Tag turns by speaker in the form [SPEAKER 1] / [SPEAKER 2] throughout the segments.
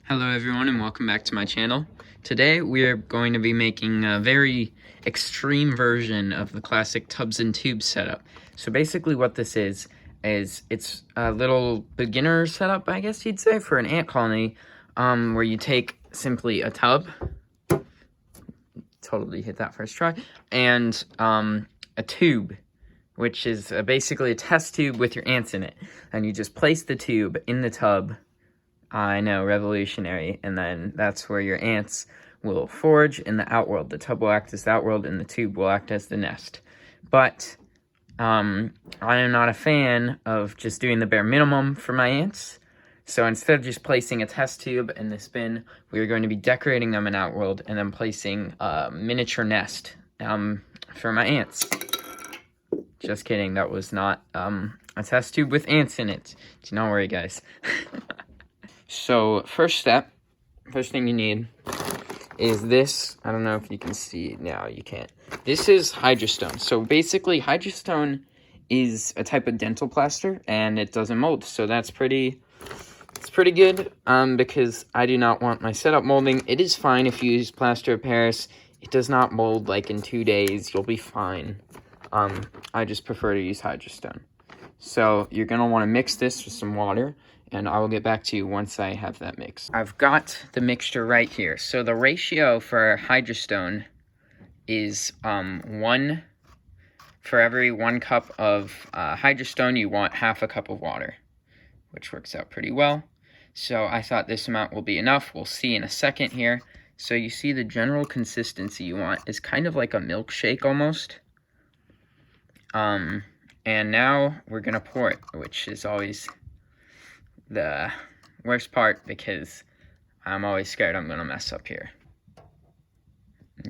[SPEAKER 1] Hello everyone and welcome back to my channel. Today we are going to be making a very extreme version of the classic tubs and tubes setup. So basically what this is it's a little beginner setup, I guess you'd say, for an ant colony, where you take simply a tub, totally hit that first try, and a tube, which is basically a test tube with your ants in it. And you just place the tube in the tub. I know, revolutionary. And then that's where your ants will forage in the outworld. The tub will act as the outworld, and the tube will act as the nest. But I am not a fan of just doing the bare minimum for my ants. So instead of just placing a test tube in this bin, we are going to be decorating them in outworld and then placing a miniature nest for my ants. Just kidding, that was not a test tube with ants in it. Do not worry, guys. So, first thing you need is this. I don't know if you can see it now. You can't. This is Hydrastone. So, basically, Hydrastone is a type of dental plaster, and it doesn't mold. So, it's pretty good, because I do not want my setup molding. It is fine if you use plaster of Paris. It does not mold, like, in 2 days. You'll be fine. I just prefer to use Hydrastone. So, you're going to want to mix this with some water, and I will get back to you once I have that mix. I've got the mixture right here. So the ratio for Hydrastone is for every 1 cup of Hydrastone, you want half a cup of water, which works out pretty well. So I thought this amount will be enough. We'll see in a second here. So you see the general consistency you want is kind of like a milkshake almost. And now we're gonna pour it, which is always the worst part because I'm always scared I'm gonna mess up here.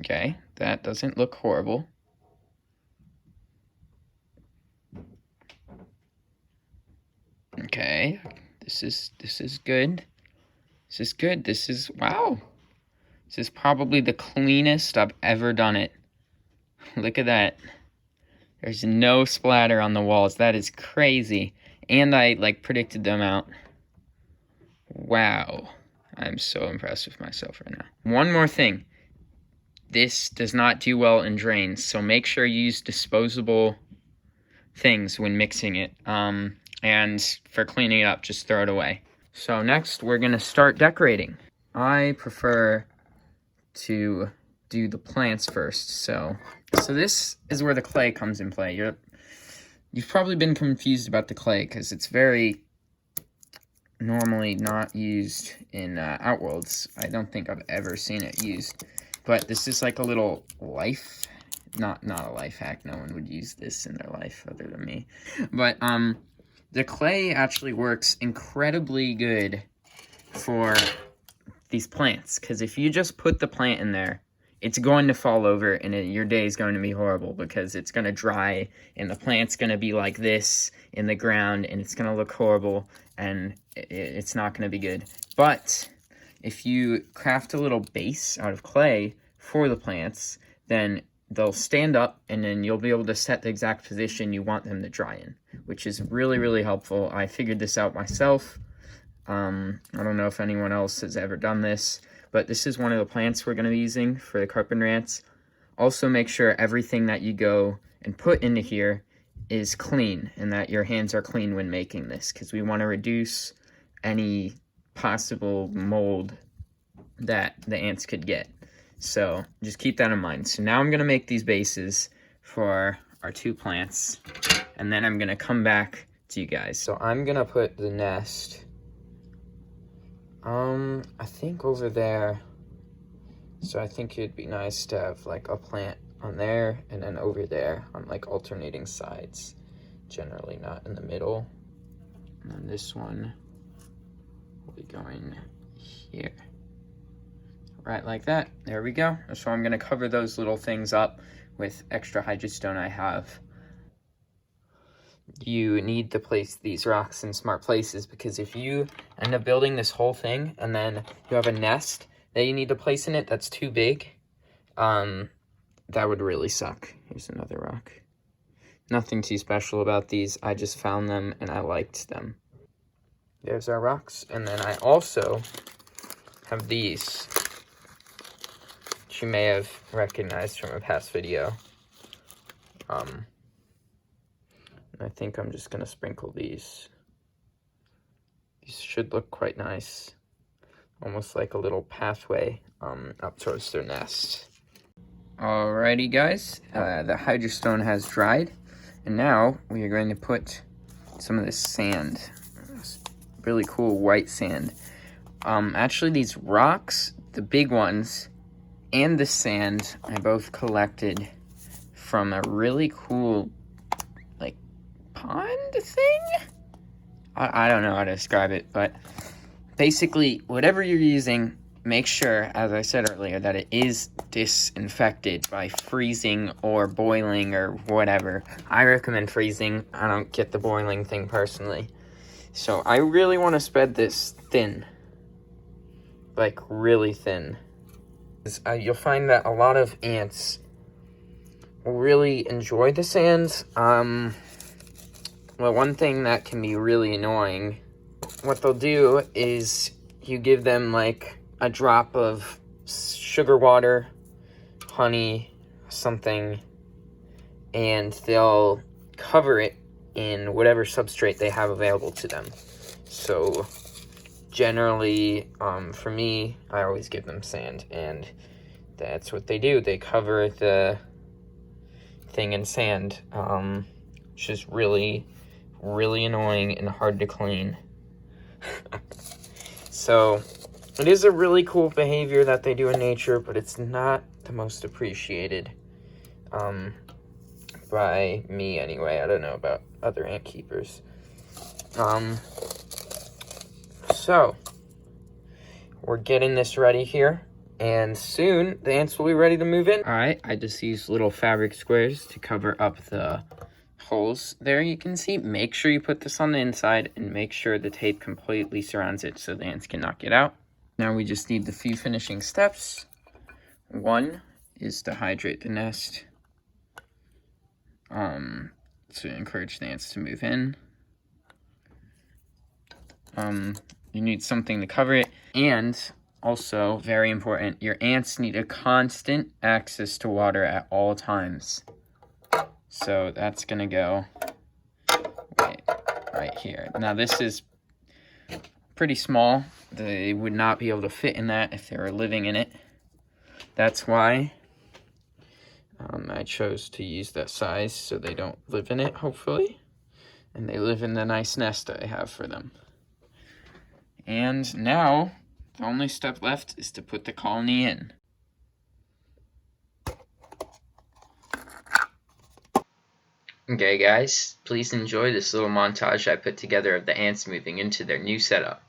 [SPEAKER 1] Okay, that doesn't look horrible. Okay, this is good. This is good. Wow. This is probably the cleanest I've ever done it. Look at that. There's no splatter on the walls. That is crazy. And I predicted the amount. Wow, I'm so impressed with myself right now. One more thing. This does not do well in drains, so make sure you use disposable things when mixing it. And for cleaning it up, just throw it away. So next, we're going to start decorating. I prefer to do the plants first. So this is where the clay comes in play. You've probably been confused about the clay because it's very normally not used in outworlds. I don't think I've ever seen it used, but this is like a little life, not a life hack. No one would use this in their life other than me. But the clay actually works incredibly good for these plants, because if you just put the plant in there, it's going to fall over, and your day is going to be horrible because it's going to dry, and the plant's going to be like this in the ground, and it's going to look horrible, and it's not going to be good. But if you craft a little base out of clay for the plants, then they'll stand up, and then you'll be able to set the exact position you want them to dry in, which is really, really helpful. I figured this out myself. I don't know if anyone else has ever done this, but this is one of the plants we're going to be using for the carpenter ants. Also, make sure everything that you go and put into here is clean, and that your hands are clean when making this, because we want to reduce any possible mold that the ants could get. So just keep that in mind. So now I'm going to make these bases for our 2 plants, and then I'm going to come back to you guys. So I'm going to put the nest I think over there. So I think it'd be nice to have like a plant on there and then over there on like alternating sides, generally not in the middle. And then this one will be going here, right like that. There we go. So I'm going to cover those little things up with extra Hydrastone I have. You need to place these rocks in smart places, because if you end up building this whole thing and then you have a nest that you need to place in it that's too big, that would really suck. Here's another rock. Nothing too special about these. I just found them and I liked them. There's our rocks. And then I also have these, which you may have recognized from a past video. I think I'm just gonna sprinkle these. These should look quite nice, almost like a little pathway up towards their nest. Alrighty guys, the hydrostone has dried, and now we are going to put some of this sand, this really cool white sand. Actually these rocks, the big ones, and the sand, I both collected from a really cool, like, pond thing? I don't know how to describe it, but basically, whatever you're using, make sure, as I said earlier, that it is disinfected by freezing or boiling or whatever. I recommend freezing. I don't get the boiling thing personally. So I really want to spread this thin, like really thin. You'll find that a lot of ants really enjoy the sand. Well, one thing that can be really annoying, what they'll do is you give them like a drop of sugar water, honey, something, and they'll cover it in whatever substrate they have available to them. So generally, for me, I always give them sand, and that's what they do. They cover the thing in sand, which is really annoying and hard to clean. So it is a really cool behavior that they do in nature, but it's not the most appreciated by me anyway. I don't know about other ant keepers. So we're getting this ready here, and soon the ants will be ready to move in. All right, I just used little fabric squares to cover up the holes there. You can see, make sure you put this on the inside and make sure the tape completely surrounds it so the ants cannot get out. Now we just need the few finishing steps. One is to hydrate the nest, to encourage the ants to move in. You need something to cover it, and also, very important, your ants need a constant access to water at all times. So that's gonna go right here. Now this is pretty small. They would not be able to fit in that if they were living in it. That's why I chose to use that size, so they don't live in it, hopefully. And they live in the nice nest I have for them. And now, the only step left is to put the colony in. Okay guys, please enjoy this little montage I put together of the ants moving into their new setup.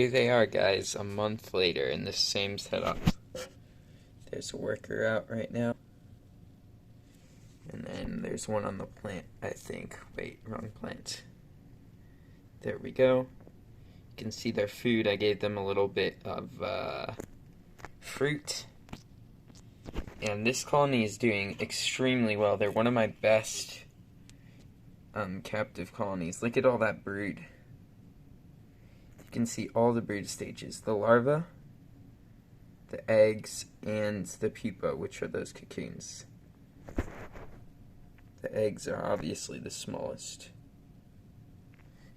[SPEAKER 1] Here they are, guys, a month later in the same setup. There's a worker out right now. And then there's one on the plant, I think. Wait, wrong plant. There we go. You can see their food. I gave them a little bit of fruit. And this colony is doing extremely well. They're one of my best captive colonies. Look at all that brood. You can see all the brood stages. The larva, the eggs, and the pupa, which are those cocoons. The eggs are obviously the smallest.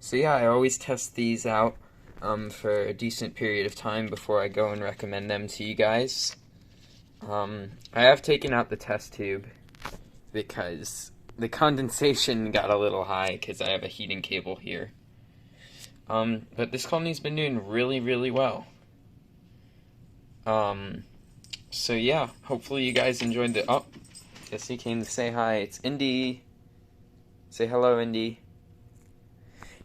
[SPEAKER 1] So yeah, I always test these out for a decent period of time before I go and recommend them to you guys. I have taken out the test tube because the condensation got a little high because I have a heating cable here. But this colony's been doing really, really well. So yeah, hopefully you guys enjoyed the... Oh, guess he came to say hi. It's Indy. Say hello, Indy.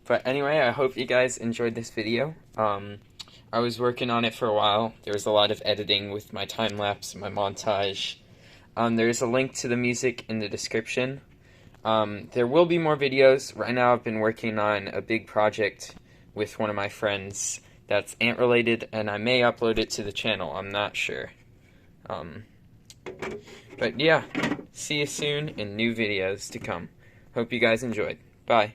[SPEAKER 1] But anyway, I hope you guys enjoyed this video. I was working on it for a while. There was a lot of editing with my time-lapse and my montage. There's a link to the music in the description. There will be more videos. Right now I've been working on a big project with one of my friends that's ant-related, and I may upload it to the channel. I'm not sure. But yeah, see you soon in new videos to come. Hope you guys enjoyed. Bye.